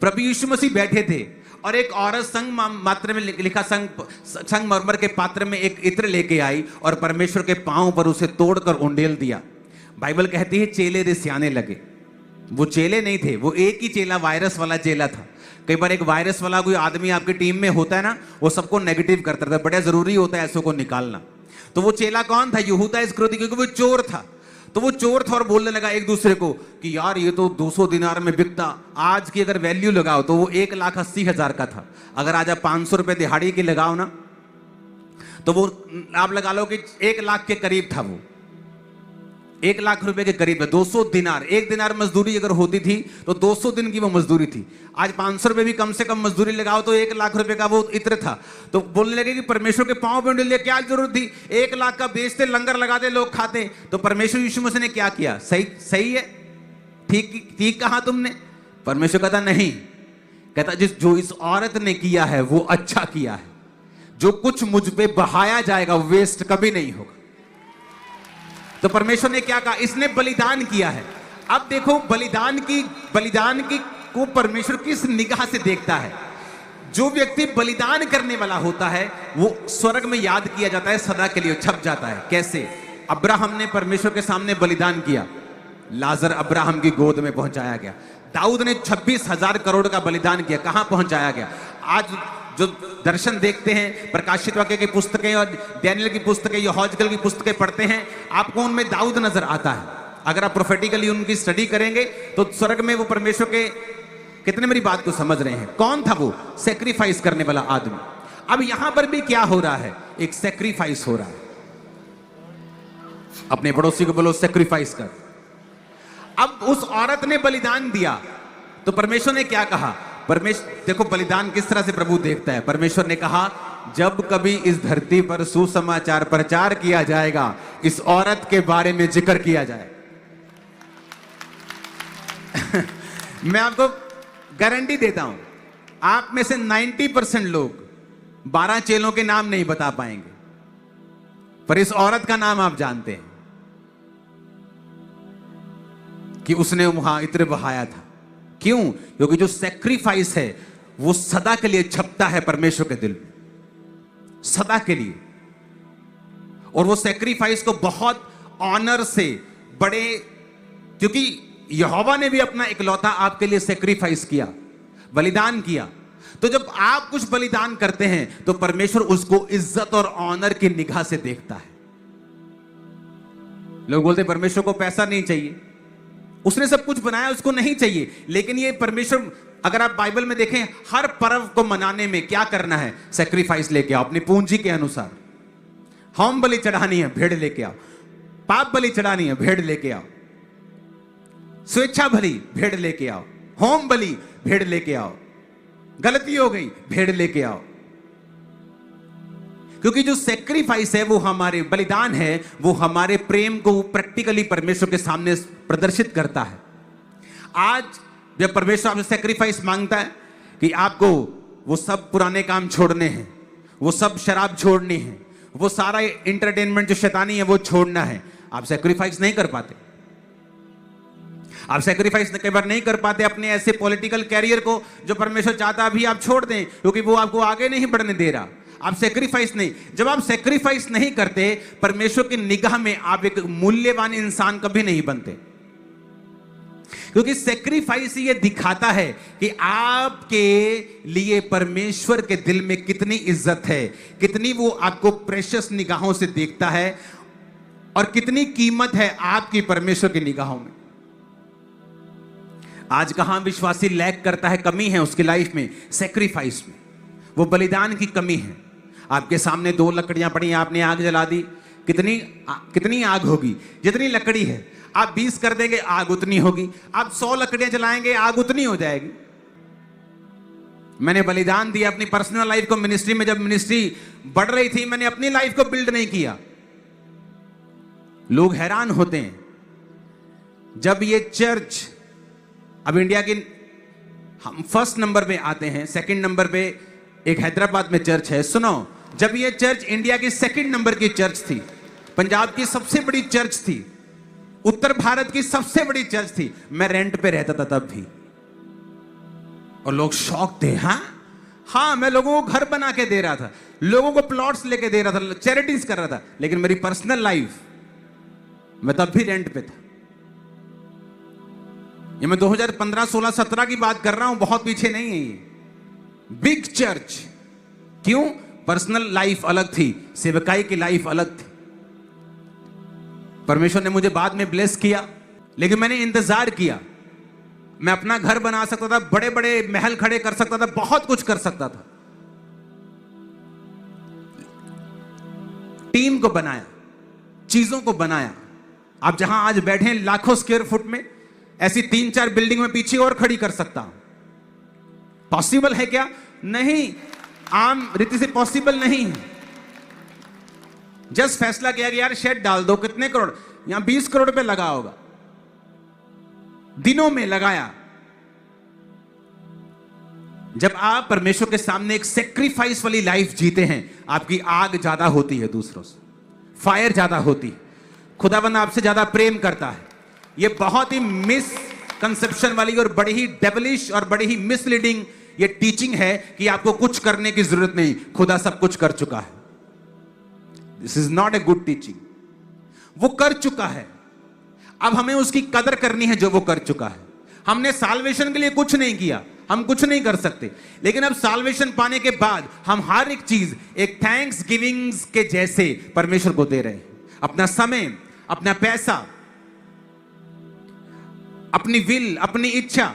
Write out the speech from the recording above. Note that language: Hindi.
प्रभु यीशु मसीह बैठे थे और एक औरत मात्र में लिखा संगमरमर के पात्र में एक इत्र लेके आई और परमेश्वर के पांव पर उसे तोड़कर उंडेल दिया। बाइबल कहती है चेले रिसियाने लगे। वो चेले नहीं थे, वो एक ही चेला वायरस वाला चेला था। कई बार एक वायरस वाला कोई आदमी आपकी टीम में होता है ना, वो सबको नेगेटिव करता था, बड़ा जरूरी होता है ऐसों को निकालना। तो वो चेला कौन था? यहूदा इस्करियोती, क्योंकि वो चोर था। तो वो चोर था और बोलने लगा एक दूसरे को कि यार ये तो 200 दिनार में बिकता, आज की अगर वैल्यू लगाओ तो वो 1,80,000 का था। अगर आज आप 500 रुपए दिहाड़ी की लगाओ ना तो वो आप लगा लो कि 1 लाख के करीब था। वो 1 लाख रुपए के करीब है। 200 दिनार, 1 दिनार मजदूरी अगर होती थी तो 200 दिन की वो मजदूरी थी। आज 500 रुपए भी कम से कम मजदूरी लगाओ तो 1 लाख रुपए का वो इत्र था। तो बोलने लगे कि परमेश्वर के पांव पे उंडेल, क्या जरूरत थी? 1 लाख का बेचते, लंगर लगाते, लोग खाते। तो परमेश्वर यीशु मसीह ने क्या किया? सही है, ठीक कहा तुमने। परमेश्वर कहता नहीं, कहता जो इस औरत ने किया है वो अच्छा किया है। जो कुछ मुझ पे बहाया जाएगा वेस्ट कभी नहीं होगा। तो परमेश्वर ने क्या कहा? इसने बलिदान किया है। अब देखो बलिदान की को परमेश्वर किस निगाह से देखता है। जो व्यक्ति बलिदान करने वाला होता है वो स्वर्ग में याद किया जाता है, सदा के लिए छप जाता है। कैसे? अब्राहम ने परमेश्वर के सामने बलिदान किया, लाजर अब्राहम की गोद में पहुंचाया गया। दाऊद ने 26,000 करोड़ का बलिदान किया, कहां पहुंचाया गया? आज जो दर्शन देखते हैं, प्रकाशित वाक्य की पुस्तकें और डैनियल की पुस्तकें, यहोजकल की पुस्तकें पढ़ते हैं, आपको उनमें दाऊद नजर आता है। अगर आप प्रोफेटिकली उनकी स्टडी करेंगे तो स्वर्ग में वो परमेश्वर के, कितने मेरी बात को समझ रहे हैं? कौन था वो? सेक्रीफाइस करने वाला आदमी। अब यहां पर भी क्या हो रहा है? एक सेक्रीफाइस हो रहा है। अपने पड़ोसी को बोलो सेक्रीफाइस कर। अब उस औरत ने बलिदान दिया तो परमेश्वर ने क्या कहा? देखो बलिदान किस तरह से प्रभु देखता है। परमेश्वर ने कहा जब कभी इस धरती पर सुसमाचार प्रचार किया जाएगा, इस औरत के बारे में जिक्र किया जाए। मैं आपको गारंटी देता हूं, आप में से 90% लोग 12 चेलों के नाम नहीं बता पाएंगे, पर इस औरत का नाम आप जानते हैं कि उसने वहां इत्र बहाया था। क्यों? क्योंकि जो सेक्रीफाइस है वो सदा के लिए छपता है परमेश्वर के दिल में, सदा के लिए। और वो सेक्रीफाइस को बहुत ऑनर से, बड़े, क्योंकि यहोवा ने भी अपना इकलौता आपके लिए सेक्रीफाइस किया, बलिदान किया। तो जब आप कुछ बलिदान करते हैं तो परमेश्वर उसको इज्जत और ऑनर की निगाह से देखता है। लोग बोलते हैं परमेश्वर को पैसा नहीं चाहिए, उसने सब कुछ बनाया, उसको नहीं चाहिए। लेकिन ये परमेश्वर, अगर आप बाइबल में देखें, हर पर्व को मनाने में क्या करना है? सेक्रीफाइस लेके आओ अपनी पूंजी के अनुसार। होम बलि चढ़ानी है, भेड़ लेके आओ। पाप बलि चढ़ानी है, भेड़ लेके आओ। स्वेच्छा बलि, भेड़ लेके आओ। होम बलि, भेड़ लेके आओ। गलती हो गई, भेड़ लेके आओ। क्योंकि जो सेक्रीफाइस है, वो हमारे बलिदान है, वो हमारे प्रेम को प्रैक्टिकली परमेश्वर के सामने प्रदर्शित करता है। आज जब परमेश्वर आपसे सेक्रीफाइस मांगता है कि आपको वो सब पुराने काम छोड़ने हैं, वो सब शराब छोड़नी है, वो सारा इंटरटेनमेंट जो शैतानी है वो छोड़ना है, आप सेक्रीफाइस नहीं कर पाते। आप सेक्रीफाइस कई बार नहीं कर पाते अपने ऐसे पॉलिटिकल कैरियर को जो परमेश्वर चाहता अभी आप छोड़ दें, क्योंकि वो आपको आगे नहीं बढ़ने दे रहा। आप सेक्रीफाइस नहीं, जब आप सेक्रीफाइस नहीं करते, परमेश्वर की निगाह में आप एक मूल्यवान इंसान कभी नहीं बनते। क्योंकि सेक्रीफाइस ये दिखाता है कि आपके लिए परमेश्वर के दिल में कितनी इज्जत है, कितनी वो आपको प्रेशियस निगाहों से देखता है, और कितनी कीमत है आपकी परमेश्वर की निगाहों में। आज कहां विश्वासी लैक करता है, कमी है उसकी लाइफ में, सेक्रीफाइस में, वो बलिदान की कमी है। आपके सामने 2 लकड़ियां पड़ी, आपने आग जला दी, कितनी आग होगी? जितनी लकड़ी है आप 20 कर देंगे, आग उतनी होगी। आप 100 लकड़ियां जलाएंगे, आग उतनी हो जाएगी। मैंने बलिदान दिया अपनी पर्सनल लाइफ को। मिनिस्ट्री में जब मिनिस्ट्री बढ़ रही थी, मैंने अपनी लाइफ को बिल्ड नहीं किया। लोग हैरान होते हैं जब ये चर्च, अब इंडिया की हम फर्स्ट नंबर पे आते हैं, सेकंड नंबर पे एक हैदराबाद में चर्च है। सुनो, जब ये चर्च इंडिया की सेकंड नंबर की चर्च थी, पंजाब की सबसे बड़ी चर्च थी, उत्तर भारत की सबसे बड़ी चर्च थी, मैं रेंट पे रहता था तब भी। और लोग शौक थे। हाँ, मैं लोगों को घर बना के दे रहा था, लोगों को प्लॉट्स लेके दे रहा था, चैरिटीज कर रहा था, लेकिन मेरी पर्सनल लाइफ, मैं तब भी रेंट पे था। ये मैं 2015, 16, 17 की बात कर रहा हूं, बहुत पीछे नहीं है ये। बिग चर्च, क्यों? पर्सनल लाइफ अलग थी, सेवकाई की लाइफ अलग थी। परमेश्वर ने मुझे बाद में ब्लेस किया, लेकिन मैंने इंतजार किया। मैं अपना घर बना सकता था, बड़े बड़े महल खड़े कर सकता था, बहुत कुछ कर सकता था। टीम को बनाया, चीजों को बनाया। आप जहां आज बैठे हैं लाखों स्क्वायर फुट में, ऐसी 3-4 बिल्डिंग में पीछे और खड़ी कर सकता हूं। पॉसिबल है क्या? नहीं, आम रीति से पॉसिबल नहीं है। जस्ट फैसला किया कि यार शेड डाल दो, कितने करोड़? यहां 20 करोड़ रुपए लगा होगा, दिनों में लगाया। जब आप परमेश्वर के सामने एक सेक्रीफाइस वाली लाइफ जीते हैं, आपकी आग ज्यादा होती है, दूसरों से फायर ज्यादा होती है, खुदावंद आपसे ज्यादा प्रेम करता है। यह बहुत ही मिसकंसेप्शन वाली और बड़ी ही डेविलिश और बड़ी ही मिसलीडिंग ये टीचिंग है कि आपको कुछ करने की जरूरत नहीं, खुदा सब कुछ कर चुका है। This is not a good teaching. वो कर चुका है, अब हमें उसकी कदर करनी है जो वो कर चुका है। हमने साल्वेशन के लिए कुछ नहीं किया, हम कुछ नहीं कर सकते, लेकिन अब साल्वेशन पाने के बाद हम हर एक चीज एक थैंक्स गिविंग के जैसे परमेश्वर को दे रहे हैं। अपना समय, अपना पैसा, अपनी विल, अपनी इच्छा,